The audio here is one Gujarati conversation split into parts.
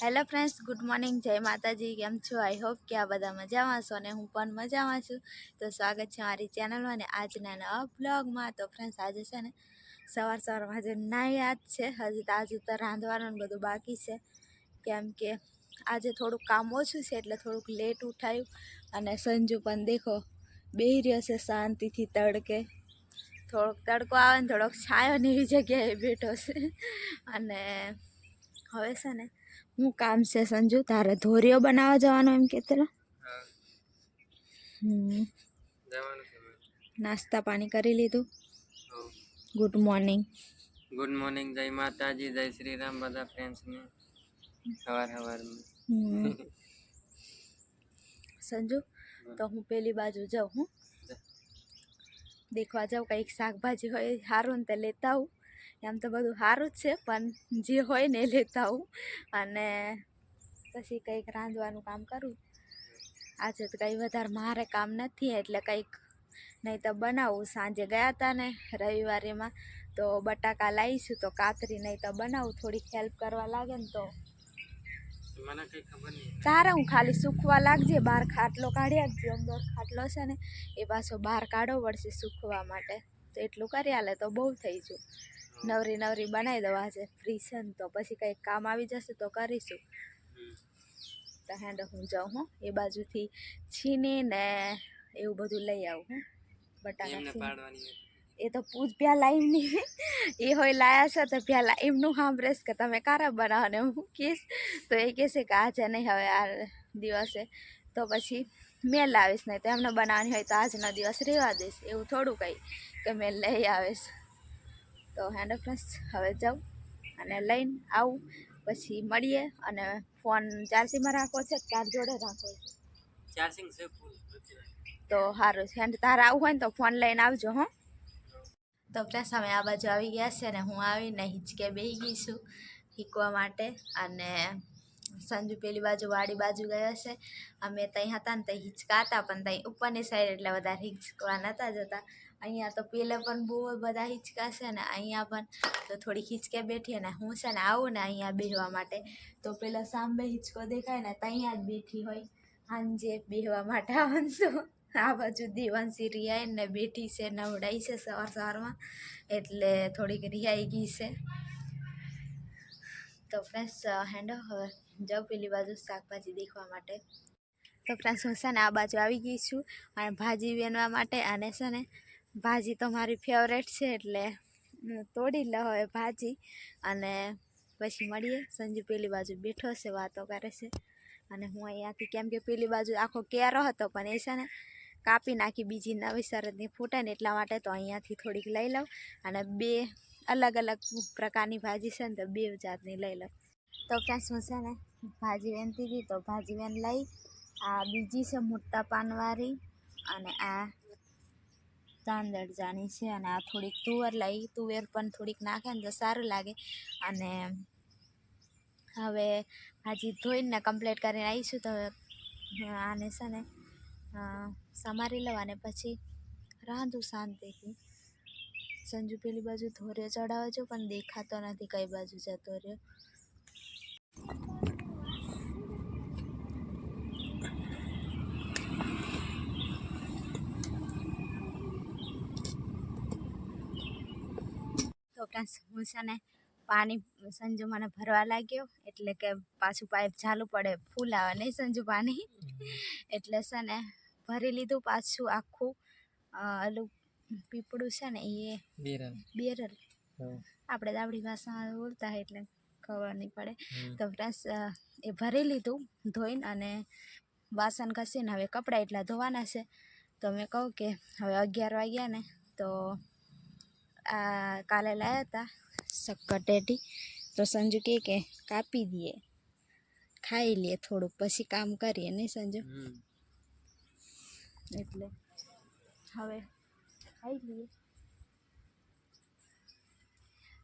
હેલો ફ્રેન્ડ્સ, ગુડ મોર્નિંગ, જય માતાજી. કેમ છો? આઈ હોપ કે આ બધા મજામાં છો અને હું પણ મજામાં છું. તો સ્વાગત છે મારી ચેનલમાં અને આજના નવા બ્લોગમાં. તો ફ્રેન્ડ્સ, આજે છે ને સવારમાં આજે નાઈ યાદ છે, હજી તાજું તો રાંધવાનું બધું બાકી છે, કેમ કે આજે થોડુંક કામ ઓછું છે એટલે થોડુંક લેટ ઉઠાયું. અને સંજુ પણ દેખો બેહી રહ્યો છે શાંતિથી તડકે. થોડોક તડકો આવે ને થોડોક છાયો ને એવી જગ્યાએ બેઠો છે. અને હવે છે ને હું કામ છે સંજુ, તારે ધોરિયો બનાવવા જવાનો એમ કહેતો. નાસ્તા પાણી કરી લીધું? Good morning. ગુડ મોર્નિંગ, જય માતાજી, જય શ્રી રામ બધા ફ્રેન્ડ્સને સવારમાં. સંજુ, તો હું પેલી બાજુ જાઉં, હું દેખવા જાઉં, કંઈક શાકભાજી હોય સારું ને તે લેતા આવું. એમ તો બધું સારું જ છે, પણ જે હોય ને એ લેતા આવું. અને પછી કંઈક રાંધવાનું કામ કરું. આજે તો કંઈ વધારે મારે કામ નથી એટલે કંઈક નહીં તો બનાવું. સાંજે ગયા હતા ને રવિવારેમાં, તો બટાકા લાવીશું તો કાતરી નહીં તો બનાવું. થોડીક હેલ્પ કરવા લાગે ને તો મને કઈ ખબર નહીં. તારે હું ખાલી સૂકવા લાગજે, બહાર ખાટલો કાઢી આપજે. અંદર ખાટલો છે ને એ પાછો બહાર કાઢવો પડશે સૂકવા માટે. તો એટલું કરી આલે તો બહુ થઈ ગયું. નવરી બનાવી દઉં આજે, ફ્રી છે ને તો પછી કંઈક કામ આવી જશે તો કરીશું. તો હેન્ડ હું જાઉં હું એ બાજુથી છીની ને એવું બધું લઈ આવું. હું બટાકા એ તો પૂછ પ્યાલા એમની એ હોય લાયા છે તો પ્યાલા એમનું સાંભળેશ કે તમે કારા બનાવો ને હું કહીશ તો એ કહેશે કે આજે નહીં, હવે આ દિવસે તો પછી મેં લાવીશ. નહીં તો એમને બનાવવાની હોય તો આજનો દિવસ રહેવા દઈશ. એવું થોડું કંઈ કે મેં લઈ આવીશ. તો હેન્ડ ફ્રેન્ડ્સ, હવે જાઉં અને લઈને આવું, પછી મળીએ. અને ફોન ચાર્જિંગમાં રાખવો છે, ચાર્જ જોડે રાખવો છે? ચાર્જિંગ છે ફૂલ. તો સારું છે. અને તારે આવવું હોય ને તો ફોન લઈને આવજો. હો તો પ્લસ અમે આ બાજુ આવી ગયા છે ને હું આવીને હિંચકે બેસી ગઈ છું શીખવા માટે. અને સંજુ પેલી બાજુ વાડી બાજુ ગયા છે. અમે ત્યાં હતા ને ત્યાં હિંચકા હતા, પણ ત્યાં ઉપરની સાઈડ એટલે વધારે હિંચકવા નહોતા જતા. અહીંયા તો પેલે પણ બહુ બધા હિંચકા છે ને અહીંયા પણ, તો થોડીક હિંચકે બેઠી. અને હું છે ને આવું ને અહીંયા બેસવા માટે તો પેલા સાંભે હિંચકો દેખાય ને ત્યાં જ બેઠી હોય. સાંજે બેસવા માટે આવવાનું તો આ બાજુ દીવાનસી રિયાઈ ને બેઠી છે, નવડાઈ છે સવારમાં, એટલે થોડીક રિયાઈ ગઈ છે. તો ફ્રેન્ડ્સ હેન્ડો હવે જાઉં પેલી બાજુ શાકભાજી દેખવા માટે. તો ફ્રેન્ડ્સ હું છે ને આ બાજુ આવી ગઈ છું અને ભાજી વેણવા માટે. અને છે ને ભાજી તો મારી ફેવરેટ છે એટલે તોડી લો હવે ભાજી. અને પછી મળીએ. સંજુ પેલી બાજુ બેઠો છે, વાતો કરે છે. અને હું અહીંયાથી, કેમ કે પેલી બાજુ આખો કેરો હતો પણ એ છે ને કાપી નાખી બીજી નવી શરતની ફૂટે ને એટલા માટે. તો અહીંયાથી થોડીક લઈ લઉં. અને બે અલગ અલગ પ્રકારની ભાજી છે ને તો બે જાતની લઈ લઉં. તો ફ્રેન્ડ્સ હું છે ને ભાજી વેણતી હતી તો ભાજી વેણ લઈ. આ બીજી છે મોટા પાનવાળી અને આ તાંદળજાની છે. અને આ થોડીક તુવેર લઈ. તુવેર પણ થોડીક નાખે ને તો સારું લાગે. અને હવે ભાજી ધોઈને કમ્પ્લીટ કરીને આવીશું. તો આને છે ને સમારી લઉં અને પછી રાંધું શાંતિથી. સંજુ પેલી બાજુ ધોર્યો ચડાવે છે પણ દેખાતો નથી કઈ બાજુ જતો રહ્યો. તો ફ્રેન્ડ્સ હું છે ને પાણી સંજુ મને ભરવા લાગ્યો એટલે કે પાછું પાઇપ ચાલુ પડે, ફૂલ આવે નહીં સંજુ પાણી, એટલે છે ને ભરી લીધું પાછું આખું. ઓલું પીપળું છે ને એ બેરલ આપણે આપણી ભાષામાં બોલતા હોય એટલે ખબર નહીં પડે. તો ફ્રેન્ડ્સ એ ભરી લીધું ધોઈને. અને વાસણ ઘસીને હવે કપડાં એટલા ધોવાના છે. તો મેં કહું કે હવે 11 વાગ્યા ને તો કાલે લાવ્યા હતા શક્કરટેટી, તો સંજુ કે કાપી દઈએ, ખાઈ લઈએ થોડુંક પછી કામ કરીએ નહીં સંજુ? એટલે હવે ખાઈ લઈએ.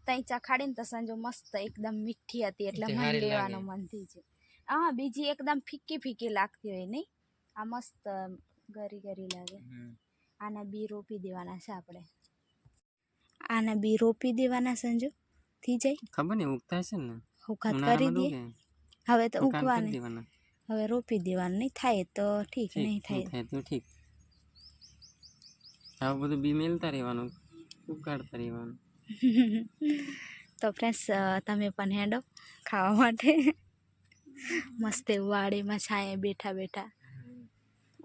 ત્યાં ચખાડીને તો સંજુ મસ્ત એકદમ મીઠી હતી એટલે મને લેવાનું મન થઈ છે. હા, બીજી એકદમ ફીકી ફીકી લાગતી હોય નહીં, આ મસ્ત ગરી ગરી લાગે. આના બી રોપી દેવાના છે આપણે. આના બી રોપી દેવાના સંજુ, થઈ જાય. ખબર નહીં ઉગતા છે ને, હુકાત કરી દઈએ. હવે તો ઉકાન કરી ઉગવાની દેવાના. હવે રોપી દેવાનું, નહીં થાય તો ઠીક, નહીં નહીં થાય થાય તો ઠીક. આવું બધું બી મેલતા રહેવાનું, ઉગાડતા રહેવાનું. તો ફ્રેન્ડ્સ તમે પણ હેડો ખાવા માટે મસ્ત એવું વાડીમાં છાંયે બેઠા બેઠા.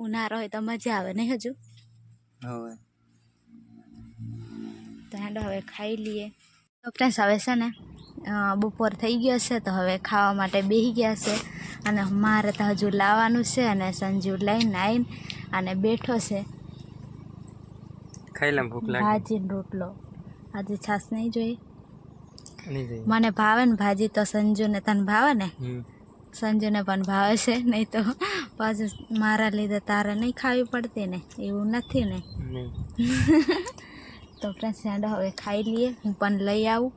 ઉનાળો હોય તો મજા આવે નહીં હજુ. હવે તો હેડો હવે ખાઈ લઈએ. તો ફ્રેન્ડ્સ હવે છે ને બપોર થઈ ગયો છે તો હવે ખાવા માટે બેસી ગયા છે. અને મારે તો હજુ લાવવાનું છે અને સંજુ લઈને આવીને અને બેઠો છે. ખાઈ લઉં, ભૂખ લાગે. ભાજીનો રોટલો, આજે છાશ નહીં જોઈ. નહીં જોઈએ. મને ભાવે ને ભાજી, તો સંજુને તને ભાવે ને? સંજુને પણ ભાવે છે, નહીં તો પાછું મારા લીધે તારે નહીં ખાવી પડતી ને, એવું નથી ને. નહીં. તો ફ્રેન્ડ્સ હેડો હવે ખાઈ લઈએ, હું પણ લઈ આવું.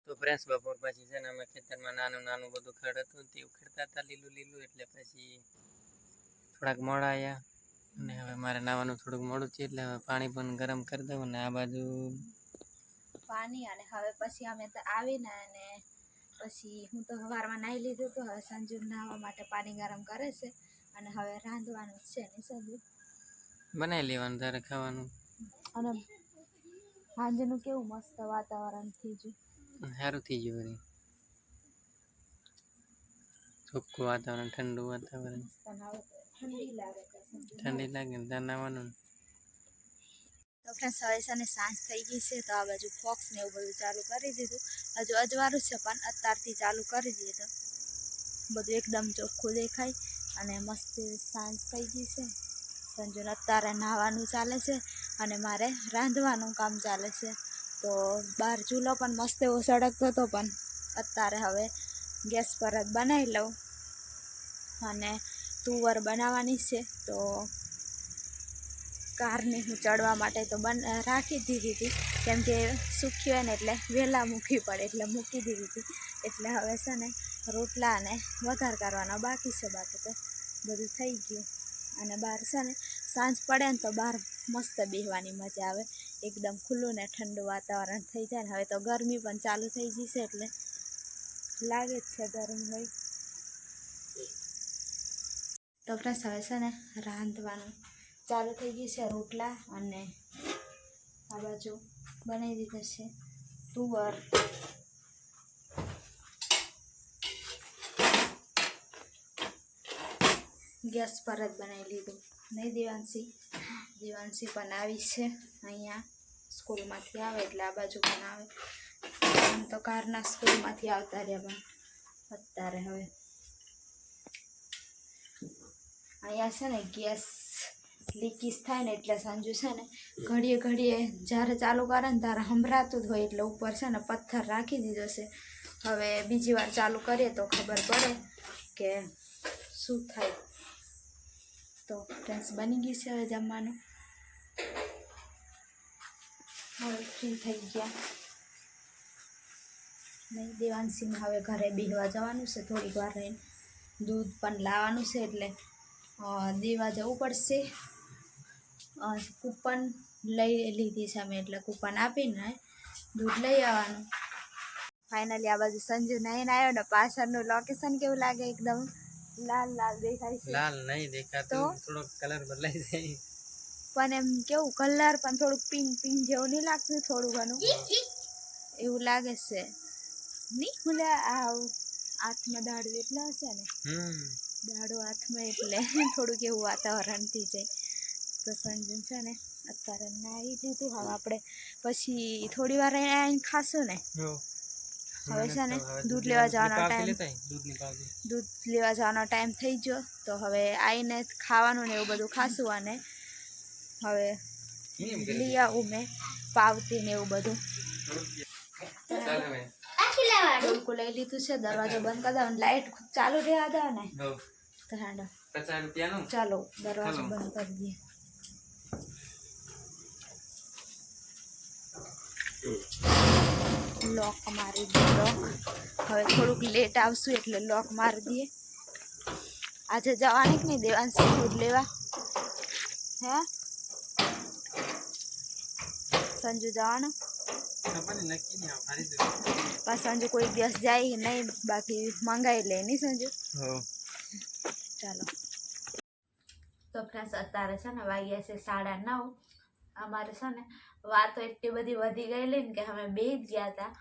તો ફ્રેન્ડ્સ બપોર પછી છે ને અમે ખેતરમાં નાનું નાનું બધું ખડ હતું તે ઉખેડતા હતા, લીલું લીલું. એટલે પછી થોડાક મોડા આવ્યા અને હવે મારે નાવાનું થોડુંક મોડું છે એટલે હવે પાણી પણ ગરમ કરી દઉં. અને આ બાજુ પાણી, અને હવે પછી અમે તો આવીને અને પછી હું તો સવારમાં નાહી લીધું તો હવે સંજુ નાહવા માટે પાણી ગરમ કરે છે. અને હવે રાંધવાનું જ છે ને સંજુ? બનાવી લેવાનું તારે ખાવાનું. અને સાંજનું કેવું મસ્ત વાતાવરણ થઈ ગયું, સારું થઈ ગયું. વળી ચોખ્ખું વાતાવરણ, ઠંડુ વાતાવરણ. પણ હવે તો ઠંડી લાગે છે સંજુ. ઠંડી લાગે ને ત્યાં નાવાનું. તો ફ્રેન્ડ્સ હવે છે ને સાંજ થઈ ગઈ છે તો આ બાજુ ફોક્સ ને એવું બધું ચાલુ કરી દીધું. હજુ અજવાળું છે પણ અત્યારથી ચાલુ કરી દીધું. બધું એકદમ ચોખ્ખું દેખાય અને મસ્ત સાંજ થઈ ગઈ છે. સંજુને અત્યારે નાહવાનું ચાલે છે અને મારે રાંધવાનું કામ ચાલે છે. તો બહાર ચૂલો પણ મસ્ત એવો સળગતો હતો, પણ અત્યારે હવે ગેસ પર જ બનાવી લઉં. અને તુવર બનાવવાની છે તો કારની હું ચડવા માટે તો રાખી દીધી હતી, કેમ કે સૂકી હોય ને એટલે વહેલા મૂકવી પડે, એટલે મૂકી દીધી હતી. એટલે હવે છે ને રોટલા અને વઘાર કરવાનો બાકી છે. બાકી તો બધું થઈ ગયું. અને બહાર છે ને સાંજ પડે ને તો બહાર મસ્ત બેસવાની મજા આવે, એકદમ ખુલ્લું ને ઠંડુ વાતાવરણ થઈ જાય. ને હવે તો ગરમી પણ ચાલુ થઈ જશે એટલે લાગે જ છે ગરમી હોય. તો ફ્રેન્ડ્સ હવે છે ને રાંધવાનું ચાલુ થઈ ગયું છે. રોટલા અને આ બાજુ બનાવી દીધું છે તુવર. ગેસ પર જ બનાવી લીધું. નહીં દેવાંશી? દેવાંશી પણ આવી છે અહીંયા સ્કૂલમાંથી આવે એટલે આ બાજુ પણ આવે. આમ તો કારના સ્કૂલમાંથી આવતા રહ્યા પણ અત્યારે હવે અહીંયા છે ને ગેસ લીકેજ થાય ને એટલે સંજુ છે ને ઘડીએ ઘડીએ જ્યારે ચાલુ કરે ને ત્યારે સંભળાતું જ હોય, એટલે ઉપર છે ને પથ્થર રાખી દીધો છે. હવે બીજી વાર ચાલુ કરીએ તો ખબર પડે કે શું થાય. તો ફ્રેન્ડ્સ બની ગયું છે હવે જમવાનું. હવે ફ્રી થઈ ગયા. નહીં દેવાંશીને હવે ઘરે બેસવા જવાનું છે, થોડીક વાર રહીને દૂધ પણ લાવવાનું છે એટલે દેવા જવું પડશે. કૂપન લઈ લીધી છે અમે, એટલે કૂપન આપીને દૂધ લઈ આવવાનું. ફાઇનલી આ બાજુ સંજુ નહીં આવ્યો ને પાછળનું લોકેશન કેવું લાગે? એકદમ લાલ લાલ દેખાય છે. લાલ નહીં દેખાતું, થોડોક કલર બદલાઈ જાય. પણ એમ કેવું કલર પણ થોડુંક પિંક પિંક જેવું નહીં લાગતું? થોડું ઘણું એવું લાગે છે નહીં? ભલે આ હાથમાં દાડું એટલે હશે ને, દાડો હાથમાં એટલે થોડુંક એવું વાતાવરણ થઈ જાય. તો સંજુ છે ને અત્યારે નાહી લીધું. હવે આપણે પછી થોડી વાર આવીને ખાશું ને. હવે છે ને દૂધ લેવા જવાનો ટાઈમ થઈ ગયો તો હવે આવીને ખાવાનું ને એવું બધું ખાશું. અને હવે લઈ આવું મેં પાવતી ને એવું બધું. ડોલકું લઈ લીધું છે. દરવાજો બંધ કરી દો, લાઈટ ચાલુ રહેવા દો ને. તો હેડો ચાલો દરવાજો બંધ કરી દઈએ. લોક મારી દઈએ. લોક હવે થોડુંક લેટ આવશું એટલે લોક મારી દઈએ. આજે જવાની જ નહીં દેવાંશી દૂધ લેવા? હે સંજુ જવાનું? નક્કી નહીં. પાછું સંજુ કોઈ દિવસ જાય નહીં, બાકી મંગાવી લે નહીં સંજુ. ચાલો તો ફ્રેન્ડ્સ અત્યારે છે ને વાગ્યા છે 9:30. અમારે છે ને વાતો એટલી બધી વધી ગયેલી ને કે અમે બેસી જ ગયા હતા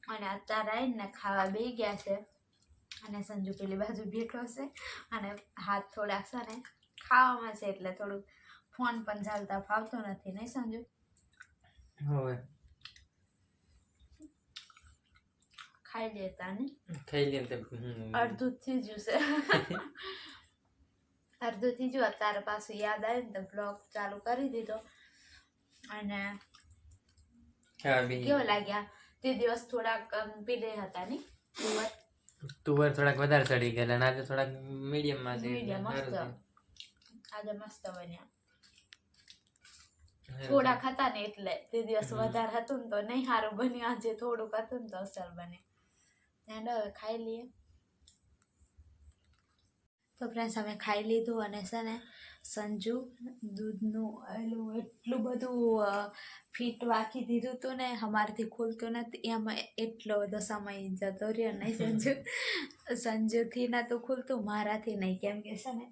અને અત્યારે આવીને ખાવા બેસી ગયા છે. અને સંજુ પેલી બાજુ બેઠો છે અને હાથ થોડાક છે ને ખાવામાં છે એટલે થોડુંક ફોન પણ ચાલતા ફાવતો નથી નહીં સંજુ. હવે ખાઈ લેતા ને ખાઈ લે તો અડધું થઈ ગયું છે. અડધું થઈ ગયું. અત્યારે પાછું યાદ આવ્યું ને તો બ્લોગ ચાલુ કરી દીધો. અને ખાવા બી કેવો લાગ્યા તે દિવસ થોડાક પીલે હતા ને તુવર થોડાક વધારે ચડી ગયેલા અને આજે થોડાક મીડિયમ માં છે. મીડિયમ મસ્ત આજે મસ્ત બન્યા. થોડાક હતા ને એટલે તે દિવસ વધારે હતું ને તો નહીં સારું બન્યું. આજે થોડુંક હતું ને તો અસર બને. હવે ખાઈ લઈએ. તો ફ્રેન્ડ્સ અમે ખાઈ લીધું અને છે ને સંજુ દૂધનું એટલું બધું ફીટ વાંકી દીધું હતું ને અમારાથી ખુલતું નથી. એમાં એટલો બધો સમય જતો રહ્યો નહીં સંજુથી નહોતું ખુલતું, મારાથી નહીં. કેમ કે છે ને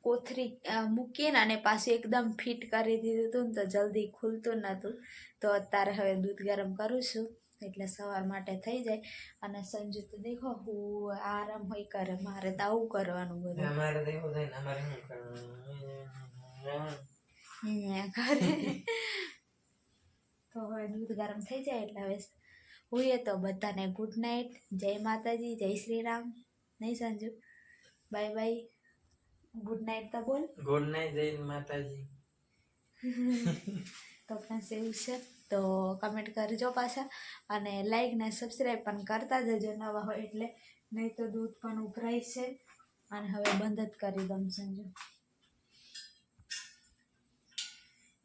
કોથરી મૂકીને અને પાછું એકદમ ફિટ કરી દીધું હતું ને તો જલ્દી ખુલતું નહોતું. તો અત્યારે હવે દૂધ ગરમ કરું છું એટલે સવાર માટે થઈ જાય. અને સંજુ તો દેખો હું આરામ હોય કરે, મારે તો આવું કરવાનું બધું. અમારે તો એવું થાય ને અમારે શું કરવાનું કરે. તો હવે દૂધ ગરમ થઈ જાય એટલે હવે હોઈએ. તો બધાને ગુડ નાઇટ, જય માતાજી, જય શ્રી રામ નહીં Sanju. Bye bye, good night તો બોલ. ગુડ નાઇટ, જય માતાજી. તો ફ્રેન્ડ્સ એવું છે તો કમેન્ટ કરજો પાછા અને લાઈક ને સબસ્ક્રાઈબ પણ કરતા જજો નવા હોય એટલે, નહીં તો દૂધ પણ ઉભરાય છે. અને હવે બંધ જ કરી દઉં સંજુ.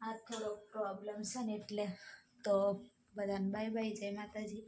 આ થોડો પ્રોબ્લેમ છે ને એટલે. તો બધાને બાય બાય, જય માતાજી.